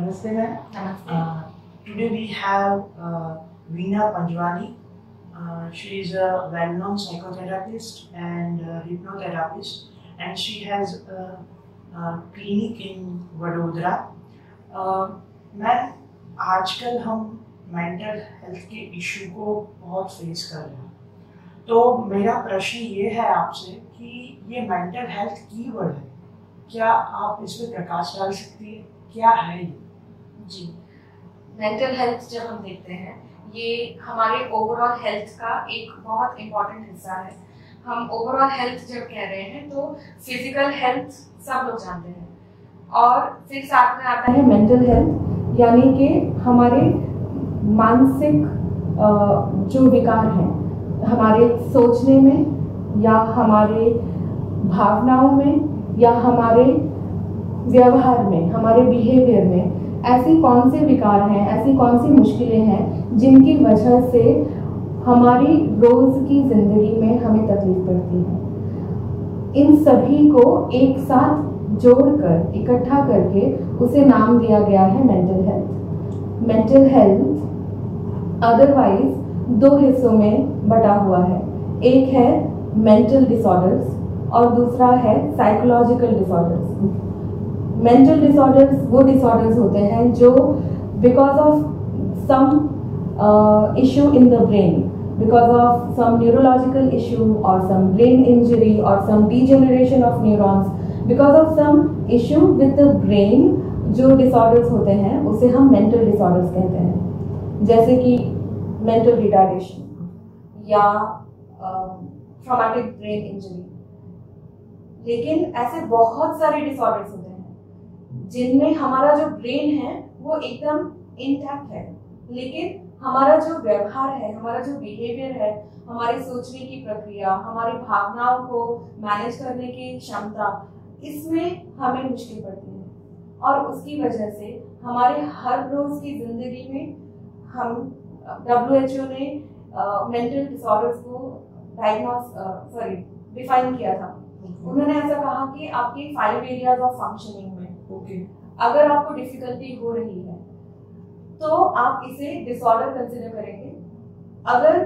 Namaste, ma'am. Namaste. Today we have Veena Panjwani. She is a well-known psychotherapist and hypnotherapist, and she has a clinic in Vadodara. Ma'am, आजकल हम mental health के issue को बहुत face कर रहे हैं, तो मेरा प्रश्न ये है आपसे कि ये मेंटल हेल्थ कीवर्ड है, क्या आप इस पर प्रकाश डाल सकती है? क्या है ये? जी, मेंटल हेल्थ जब हम देखते हैं, ये हमारे ओवरऑल हेल्थ का एक बहुत इम्पोर्टेंट हिस्सा है। हम ओवरऑल हेल्थ जब कह रहे हैं तो फिजिकल हेल्थ सब लोग जानते हैं, और फिर साथ में आता है मेंटल हेल्थ, यानी कि हमारे मानसिक जो विकार हैं, हमारे सोचने में या हमारे भावनाओं में या हमारे व्यवहार में, हमारे बिहेवियर में ऐसी कौन से विकार हैं, ऐसी कौन सी मुश्किलें हैं जिनकी वजह से हमारी रोज़ की ज़िंदगी में हमें तकलीफ पड़ती है। इन सभी को एक साथ जोड़कर, इकट्ठा करके उसे नाम दिया गया है mental health. Mental health otherwise दो हिस्सों में बटा हुआ है। एक है मेंटल डिसऑर्डर्स और दूसरा है साइकोलॉजिकल डिसऑर्डर्स। मेंटल डिसऑर्डर्स वो डिसऑर्डर्स होते हैं जो because of some issue in the brain, because of some neurological issue or some brain injury or some degeneration of neurons, because of some issue with the brain, जो disorders होते हैं उसे हम mental disorders कहते हैं, जैसे कि mental retardation या traumatic brain injury। लेकिन ऐसे बहुत सारे disorders होते हैं जिनमें हमारा जो brain है वो एकदम intact है, लेकिन हमारा जो व्यवहार है, हमारा जो बिहेवियर है, हमारे सोचने की प्रक्रिया, हमारी भावनाओं को मैनेज करने की क्षमता, इसमें हमें मुश्किल पड़ती है। और उसकी वजह से हमारे हर रोज की जिंदगी में हम WHO ने मेंटल डिसऑर्डर्स को डिफाइन किया था। उन्होंने ऐसा कहा कि आपकी 5 एरियाज ऑफ फंक्शनिंग में अगर आपको डिफिकल्टी हो रही है तो आप इसे डिसऑर्डर कंसिडर करेंगे। अगर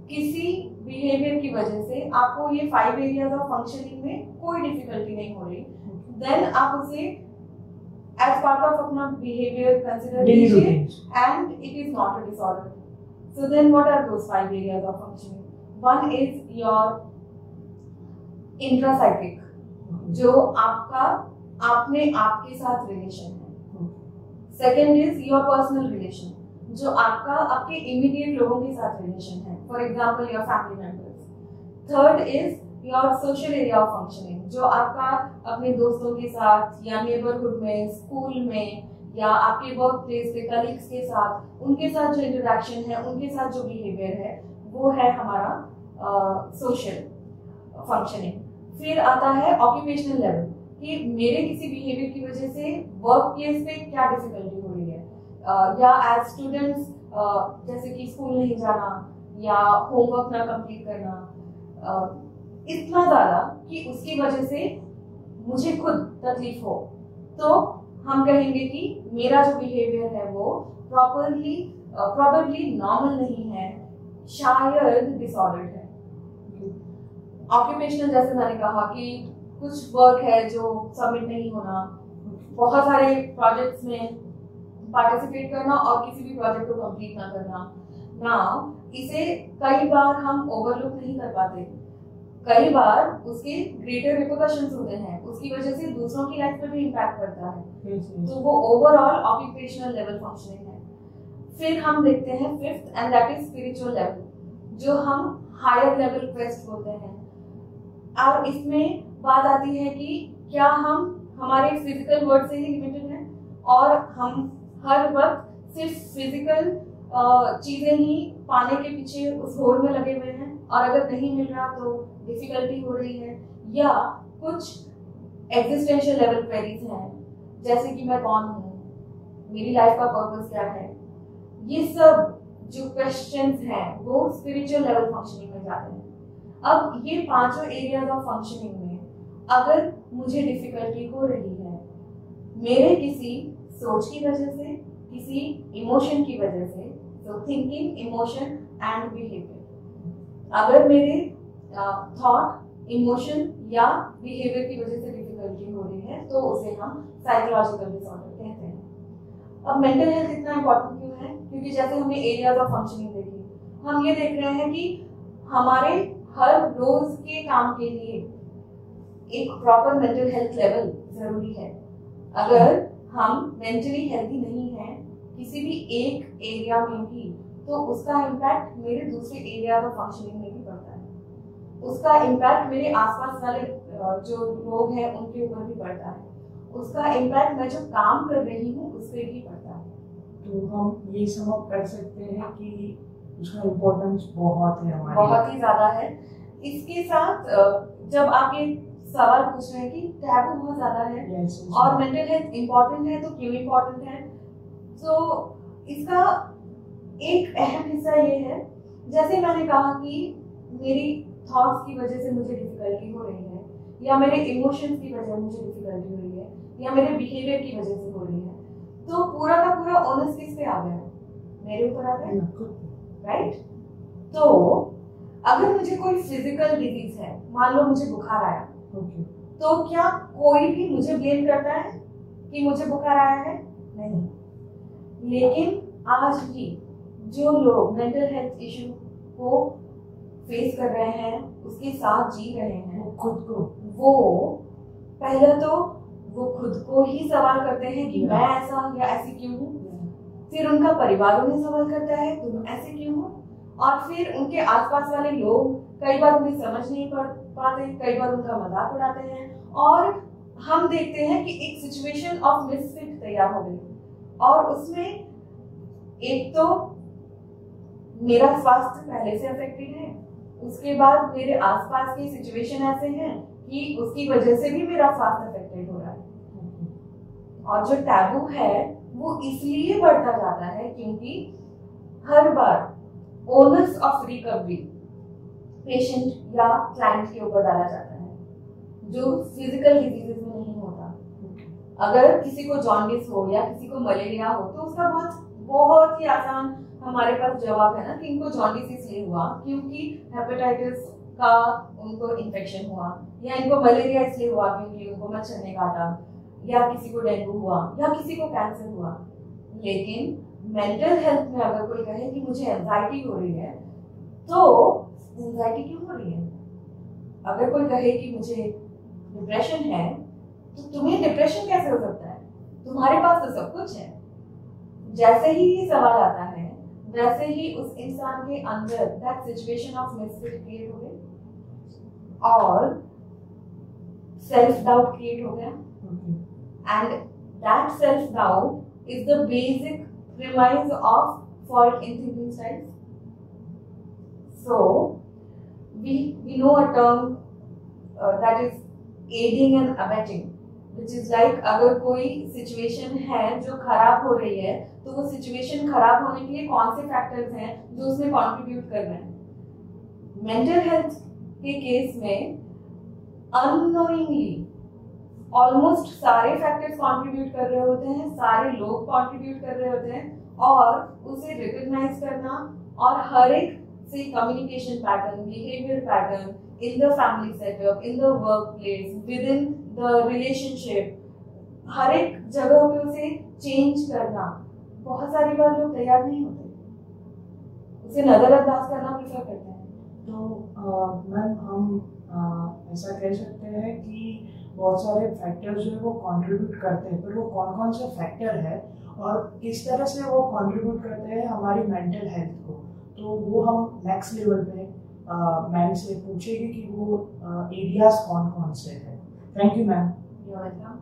किसी बिहेवियर की वजह से आपको ये 5 एरियाज ऑफ फंक्शनिंग में कोई डिफिकल्टी नहीं हो रही, देन आप उसे एज पार्ट ऑफ अपना बिहेवियर कंसिडर कीजिए and it is not a disorder. So then what are those 5 areas of functioning? One is your intrapsychic, जो आपने आपके साथ रिलेशन है। Second is your personal relation, जो आपके इमीडिएट लोगों के साथ रिलेशन है, for example your family members. Third is your social area of functioning, जो आपका अपने दोस्तों के साथ या नेबरहुड में, स्कूल में या आपके वर्क प्लेस पे कलीग्स के साथ, उनके साथ जो इंटरेक्शन है, उनके साथ जो बिहेवियर है, वो है हमारा सोशल फंक्शनिंग। फिर आता है ऑक्यूपेशनल लेवल, कि मेरे किसी बिहेवियर की वजह से वर्क प्लेस पे क्या डिफिकल्टी हो रही है, या एज स्टूडेंट्स जैसे कि स्कूल नहीं जाना या होमवर्क ना कंप्लीट करना, इतना ज़्यादा कि उसकी वजह से मुझे खुद तकलीफ हो, तो हम कहेंगे कि मेरा जो बिहेवियर है वो प्रॉपर्ली नॉर्मल नहीं है, शायद डिसऑर्डर्ड है। ऑक्यूपेशनल, जैसे मैंने कहा कि कुछ वर्क है जो सबमिट नहीं होना, बहुत सारे प्रोजेक्ट्स में पार्टिसिपेट करना और किसी भी प्रोजेक्ट को कंप्लीट ना करना। इसे कई बार हम ओवरलुक नहीं कर पाते, कई बार उसके ग्रेटर रिपरकशंस होते हैं, उसकी वजह से दूसरों की लाइफ पे भी इम्पैक्ट करता है। तो वो ओवरऑल ऑक्यूपेशनल लेवल फंक्शनिंग है। फिर हम देखते हैं fifth, and that is spiritual level, जो हम हायर लेवल क्वेस्ट बोलते हैं। और इसमें बात आती है कि क्या हम हमारे फिजिकल वर्ड से ही लिमिटेड हैं और हम हर वक्त सिर्फ फिजिकल चीजें ही पाने के पीछे उस होड़ में लगे हुए हैं, और अगर नहीं मिल रहा तो डिफिकल्टी हो रही है, या कुछ एग्जिस्टेंशियल लेवल क्वेरीज हैं, जैसे कि मैं कौन हूँ, मेरी लाइफ का पर्पस क्या है। ये सब जो क्वेश्चंस हैं वो स्पिरिचुअल लेवल फंक्शनिंग में जाते हैं। अब ये पांचों एरियाज ऑफ फंक्शनिंग में अगर मुझे डिफिकल्टी हो रही है, मेरे किसी सोच की वजह से, किसी इमोशन की वजह से। तो थिंकिंग, इमोशन एंड बिहेवियर। अगर मेरे थॉट, इमोशन या बिहेवियर की वजह से डिफिकल्टी हो रही है तो उसे हम साइकोलॉजिकल डिसऑर्डर कहते हैं। अब मेंटल हेल्थ इतना इम्पोर्टेंट क्यों है? क्योंकि जैसे हमने एरियाज ऑफ फंक्शनिंग देखी, हम ये देख रहे हैं कि हमारे हर रोज के काम के लिए एक प्रॉपर मेंटल हेल्थ लेवल जरूरी है। अगर हम मेंटली हेल्थी नहीं हैं किसी भी एक एरिया में भी, तो उसका इम्पैक्ट मेरे दूसरे एरिया ऑफ फंक्शनिंग में भी पड़ता है। उसका इम्पैक्ट मेरे आसपास वाले जो लोग हैं उनके ऊपर भी पड़ता है। उसका इम्पैक्ट मैं जो काम कर रही हूँ उस पर भी पड़ता है। तो हम ये समझ कर सकते हैं कि उसका इम्पोर्टेंस बहुत है हमारे, बहुत ही ज्यादा है। इसके साथ जब आप ये सवाल पूछ रहे हैं कि टैबू बहुत ज्यादा है और मेंटल हेल्थ इम्पोर्टेंट है, तो क्यों इम्पोर्टेंट है? तो इसका एक अहम हिस्सा ये है, जैसे मैंने कहा कि मेरी थॉट्स की वजह से मुझे डिफिकल्टी हो रही है, या मेरे इमोशंस की वजह से मुझे डिफिकल्टी हो रही है, या मेरे बिहेवियर की वजह से हो रही है, तो पूरा का पूरा ओनस किस पे आ गया? मेरे ऊपर आ गया, राइट? तो अगर मुझे कोई फिजिकल डिजीज है, मान लो मुझे बुखार आया, तो क्या कोई भी मुझे ब्लेम करता है कि मुझे बुखार आया है? नहीं। लेकिन आज भी जो लोग मेंटल हेल्थ इशू को फेस कर रहे हैं, उसके साथ जी रहे हैं, वो पहले तो वो खुद को ही सवाल करते हैं कि मैं ऐसा या ऐसी क्यों हूँ, फिर उनका परिवार उन्हें सवाल करता है तुम ऐसे क्यों हो, और फिर उनके आसपास वाले लोग कई बार उन्हें समझ नहीं पाते, कई बार उनका मजाक उड़ाते हैं, और हम देखते हैं कि एक सिचुएशन ऑफ मिसफिट तैयार हो गई। और उसमें एक तो मेरा स्वास्थ्य पहले से अफेक्टेड है, उसके बाद मेरे आसपास की सिचुएशन ऐसे हैं कि उसकी वजह से भी मेरा स्वास्थ्य अफेक्टेड हो रहा है। और जो टैबू है वो इसलिए बढ़ता जाता है क्योंकि हर बार ओनस ऑफ रिकवरी पेशेंट या क्लाइंट के ऊपर डाला जाता है, जो फिजिकल डिजीजेस में नहीं होता। अगर किसी को जॉन्डिस हो या किसी को मलेरिया हो तो उसका बहुत ही आसान हमारे पास जवाब है ना कि इनको जॉन्डिस इसलिए हुआ क्योंकि हेपेटाइटिस का उनको इन्फेक्शन हुआ, या इनको मलेरिया इसलिए हुआ क्योंकि उनको मच्छर ने काटा, या किसी को डेंगू हुआ, या किसी को कैंसर हुआ। लेकिन मेंटल हेल्थ में अगर कोई कहे कि मुझे एंजाइटी हो रही है, तो एंजाइटी क्यों हो रही है? अगर कोई कहे कि मुझे डिप्रेशन है, तो तुम्हें डिप्रेशन कैसे हो सकता है? तुम्हारे पास तो सब कुछ है। जैसे ही ये सवाल आता है, वैसे ही उस इंसान के अंदर that situation of misfit create हो गई और सेल्फ डाउट क्रिएट हो गया, and that self doubt is the basic premise of fault in thinking styles. So we know a term that is aiding and abetting, which is like अगर कोई situation है जो खराब हो रही है, तो वो situation खराब होने के लिए कौन से factors हैं जो उसमें contribute कर रहे हैं। Mental health के केस में unknowingly ऑलमोस्ट सारे फैक्टर्स कंट्रीब्यूट कर रहे होते हैं, सारे लोग कंट्रीब्यूट कर रहे होते हैं, और उसे रिकॉग्नाइज करना और हर एक से communication pattern, behaviour pattern in the family setup, in the work place, with in the relationship, हर एक जगह पे उसे चेंज करना बहुत सारी बार लोग तैयार नहीं होते, उसे नजरअंदाज करना प्रेफर करते हैं। तो मैम हम ऐसा कह सकते हैं कि बहुत सारे फैक्टर्स जो है वो कंट्रीब्यूट करते हैं, पर वो कौन कौन से फैक्टर है और किस तरह से वो कंट्रीब्यूट करते हैं हमारी मेंटल हेल्थ को, तो वो हम नेक्स्ट लेवल पे मैम से पूछेंगे कि वो एरियाज कौन कौन से हैं। Thank you ma'am. You are welcome.